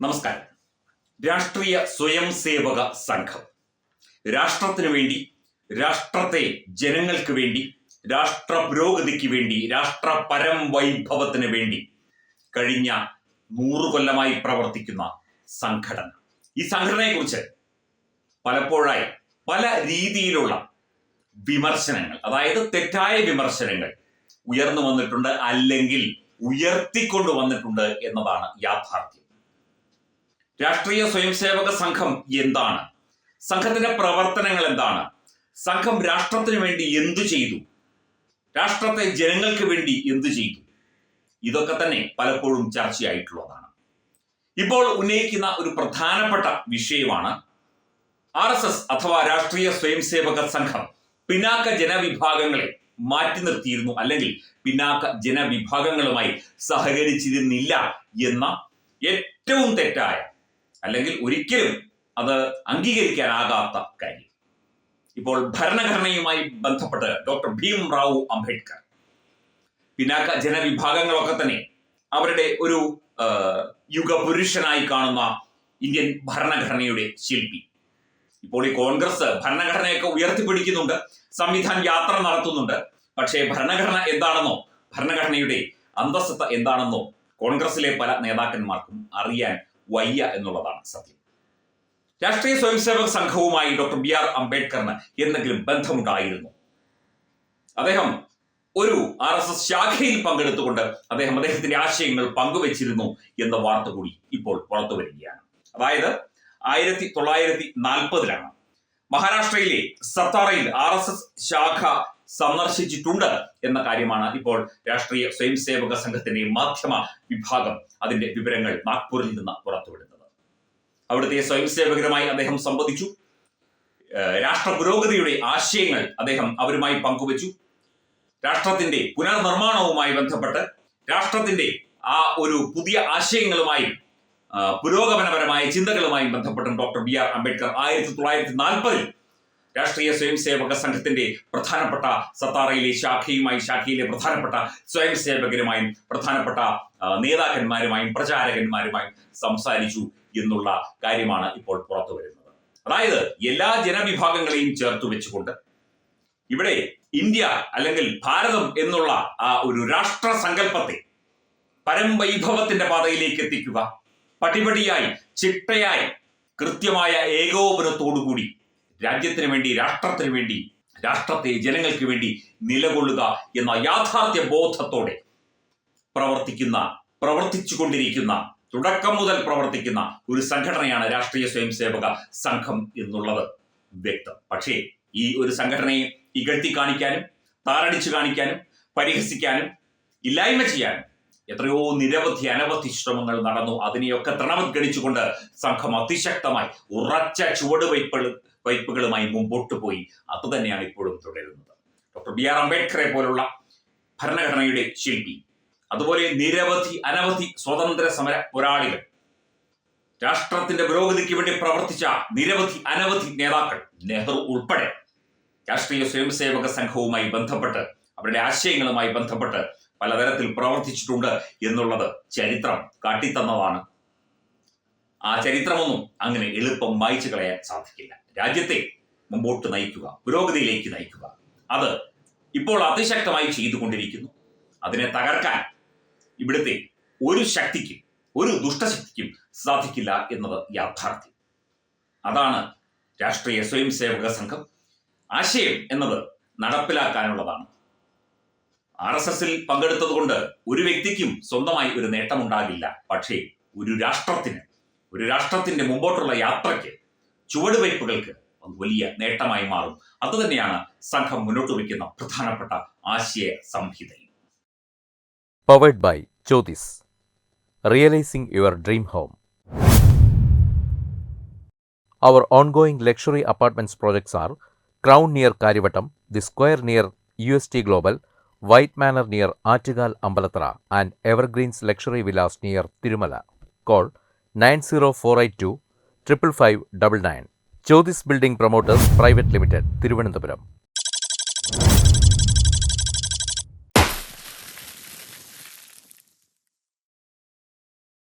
നമസ്കാരം. രാഷ്ട്രീയ സ്വയം സേവക സംഘം രാഷ്ട്രത്തിനു വേണ്ടി, രാഷ്ട്രത്തെ ജനങ്ങൾക്ക് വേണ്ടി, രാഷ്ട്ര പുരോഗതിക്ക് വേണ്ടി, രാഷ്ട്ര പരം വൈഭവത്തിന് വേണ്ടി കഴിഞ്ഞ 100 കൊല്ലമായി പ്രവർത്തിക്കുന്ന സംഘടന. ഈ സംഘടനയെക്കുറിച്ച് പലപ്പോഴായി പല രീതിയിലുള്ള വിമർശനങ്ങൾ, അതായത് തെറ്റായ വിമർശനങ്ങൾ ഉയർന്നു വന്നിട്ടുണ്ട്, അല്ലെങ്കിൽ ഉയർത്തിക്കൊണ്ടു വന്നിട്ടുണ്ട് എന്നതാണ് യാഥാർത്ഥ്യം. രാഷ്ട്രീയ സ്വയംസേവക സംഘം എന്താണ്? സംഘത്തിന്റെ പ്രവർത്തനങ്ങൾ എന്താണ്? സംഘം രാഷ്ട്രത്തിന് വേണ്ടി എന്തു ചെയ്തു? രാഷ്ട്രത്തെ ജനങ്ങൾക്ക് വേണ്ടി എന്തു ചെയ്തു? ഇതൊക്കെ തന്നെ പലപ്പോഴും ചർച്ചയായിട്ടുള്ളതാണ്. ഇപ്പോൾ ഉന്നയിക്കുന്ന ഒരു പ്രധാനപ്പെട്ട വിഷയമാണ് RSS അഥവാ രാഷ്ട്രീയ സ്വയംസേവക സംഘം പിന്നാക്ക ജനവിഭാഗങ്ങളെ മാറ്റി നിർത്തിയിരുന്നു, അല്ലെങ്കിൽ പിന്നാക്ക ജനവിഭാഗങ്ങളുമായി സഹകരിച്ചിരുന്നില്ല എന്ന ഏറ്റവും തെറ്റായ, അല്ലെങ്കിൽ ഒരിക്കലും അത് അംഗീകരിക്കാനാകാത്ത കാര്യം. ഇപ്പോൾ ഭരണഘടനയുമായി ബന്ധപ്പെട്ട് ഡോക്ടർ ഭീംറാവു അംബേദ്കർ പിന്നാക്ക ജനവിഭാഗങ്ങളൊക്കെ തന്നെ അവരുടെ ഒരു യുഗപുരുഷനായി കാണുന്ന ഇന്ത്യൻ ഭരണഘടനയുടെ ശില്പി. ഇപ്പോൾ ഈ കോൺഗ്രസ് ഭരണഘടനയൊക്കെ ഉയർത്തിപ്പിടിക്കുന്നുണ്ട്, സംവിധാൻ യാത്ര നടത്തുന്നുണ്ട്. പക്ഷേ ഭരണഘടന എന്താണെന്നോ, ഭരണഘടനയുടെ അന്തസ്സത്ത എന്താണെന്നോ കോൺഗ്രസിലെ പല നേതാക്കന്മാർക്കും അറിയാൻ വയ്യ എന്നുള്ളതാണ് സത്യം. രാഷ്ട്രീയ സ്വയംസേവക സംഘവുമായി ഡോക്ടർ BR അംബേദ്കറിന് എന്തെങ്കിലും ബന്ധമുണ്ടായിരുന്നു? അദ്ദേഹം ഒരു RSS ശാഖയിൽ പങ്കെടുത്തുകൊണ്ട് അദ്ദേഹത്തിന്റെ ആശയങ്ങൾ പങ്കുവച്ചിരുന്നു എന്ന വാർത്ത കൂടി ഇപ്പോൾ പുറത്തു വരികയാണ്. അതായത് 1940 മഹാരാഷ്ട്രയിലെ സത്താറയിൽ RSS ശാഖ സന്ദർശിച്ചിട്ടുണ്ട് എന്ന കാര്യമാണ് ഇപ്പോൾ രാഷ്ട്രീയ സ്വയംസേവക സംഘത്തിന്റെ മാധ്യമ വിഭാഗം അതിന്റെ വിവരങ്ങൾ നാഗ്പൂരിൽ നിന്ന് പുറത്തുവിടുന്നത്. അവിടുത്തെ സ്വയംസേവകരുമായി അദ്ദേഹം സംവദിച്ചു. രാഷ്ട്ര പുരോഗതിയുടെ ആശയങ്ങൾ അദ്ദേഹം അവരുമായി പങ്കുവച്ചു. രാഷ്ട്രത്തിന്റെ പുനർനിർമ്മാണവുമായി ബന്ധപ്പെട്ട് രാഷ്ട്രത്തിന്റെ ആ ഒരു പുതിയ ആശയങ്ങളുമായും പുരോഗമനപരമായ ചിന്തകളുമായും ബന്ധപ്പെട്ടും ഡോക്ടർ BR അംബേദ്കർ 1940 രാഷ്ട്രീയ സ്വയംസേവക സംഘത്തിന്റെ പ്രധാനപ്പെട്ട സത്താറയിലെ ശാഖയിലെ പ്രധാനപ്പെട്ട സ്വയംസേവകരുമായും പ്രധാനപ്പെട്ട നേതാക്കന്മാരുമായും പ്രചാരകന്മാരുമായും സംസാരിച്ചു എന്നുള്ള കാര്യമാണ് ഇപ്പോൾ പുറത്തു വരുന്നത്. അതായത് എല്ലാ ജനവിഭാഗങ്ങളെയും ചേർത്ത് വെച്ചുകൊണ്ട് ഇവിടെ ഇന്ത്യ അല്ലെങ്കിൽ ഭാരതം എന്നുള്ള ആ ഒരു രാഷ്ട്ര സങ്കല്പത്തെ പരംവൈഭവത്തിന്റെ പാതയിലേക്ക് എത്തിക്കുക, പടിപടിയായി ചിട്ടയായി കൃത്യമായ ഏകോപനത്തോടുകൂടി രാജ്യത്തിന് വേണ്ടി, രാഷ്ട്രത്തിന് വേണ്ടി, രാഷ്ട്രത്തെ ജനങ്ങൾക്ക് വേണ്ടി നിലകൊള്ളുക എന്ന യാഥാർത്ഥ്യ ബോധത്തോടെ പ്രവർത്തിച്ചുകൊണ്ടിരിക്കുന്ന, തുടക്കം മുതൽ പ്രവർത്തിക്കുന്ന ഒരു സംഘടനയാണ് രാഷ്ട്രീയ സ്വയംസേവക സംഘം എന്നുള്ളത് വ്യക്തം. പക്ഷേ ഈ ഒരു സംഘടനയെ ഇകഴ്ത്തി കാണിക്കാനും, താറടിച്ചു കാണിക്കാനും, പരിഹസിക്കാനും, ഇല്ലായ്മ ചെയ്യാനും എത്രയോ അനവധി ശ്രമങ്ങൾ നടന്നു. അതിനെയൊക്കെ തൃണവത്ഗണിച്ചുകൊണ്ട് സംഘം അതിശക്തമായി ഉറച്ച ചുവടുവയ്പ്പുകളുമായി മുമ്പോട്ട് പോയി. അതുതന്നെയാണ് ഇപ്പോഴും തുടരുന്നത്. ഡോക്ടർ BR അംബേദ്കറെ പോലുള്ള ഭരണഘടനയുടെ ശില്പി, അതുപോലെ അനവധി സ്വതന്ത്ര സമര പോരാളികൾ, രാഷ്ട്രത്തിന്റെ പുരോഗതിക്ക് വേണ്ടി പ്രവർത്തിച്ച അനവധി നേതാക്കൾ, നെഹ്റു ഉൾപ്പെടെ രാഷ്ട്രീയ സ്വയംസേവക സംഘവുമായി ബന്ധപ്പെട്ട് അവരുടെ ആശയങ്ങളുമായി ബന്ധപ്പെട്ട് പലതരത്തിൽ പ്രവർത്തിച്ചിട്ടുണ്ട് എന്നുള്ളത് ചരിത്രം കാട്ടിത്തന്നതാണ്. ആ ചരിത്രമൊന്നും അങ്ങനെ എളുപ്പം വായിച്ചു കളയാൻ സാധിക്കില്ല. രാജ്യത്തെ മുമ്പോട്ട് നയിക്കുക, പുരോഗതിയിലേക്ക് നയിക്കുക, അത് ഇപ്പോൾ അതിശക്തമായി ചെയ്തുകൊണ്ടിരിക്കുന്നു. അതിനെ തകർക്കാൻ ഇവിടുത്തെ ഒരു ശക്തിക്കും, ഒരു ദുഷ്ടശക്തിക്കും സാധിക്കില്ല എന്നത് യാഥാർത്ഥ്യം. അതാണ് രാഷ്ട്രീയ സ്വയംസേവക സംഘം. ആശയം എന്നത് നടപ്പിലാക്കാനുള്ളതാണ്. RSSൽ പങ്കെടുത്തത് കൊണ്ട് ഒരു വ്യക്തിക്കും സ്വന്തമായി ഒരു നേട്ടമുണ്ടാകില്ല. പക്ഷേ ഒരു രാഷ്ട്രത്തിന്റെ മുമ്പോട്ടുള്ള യാത്രയ്ക്ക്, ചുവടുവയ്പ്പുകൾക്ക് വലിയ നേട്ടമായി മാറും. അതുതന്നെയാണ് സംഘം മുന്നോട്ട് വയ്ക്കുന്ന പ്രധാനപ്പെട്ട ആശയ സംഹിതയും. Powered by Jyothis, realising your dream home. Our ongoing luxury apartments projects are Crown near Karivattam, The Square near UST Global, White Manor near Attigal Ambalathara, and Evergreens Luxury Villas near Tirumala. Call 90482 55599. Jyothis Building Promoters Private Limited, Thiruvananthapuram.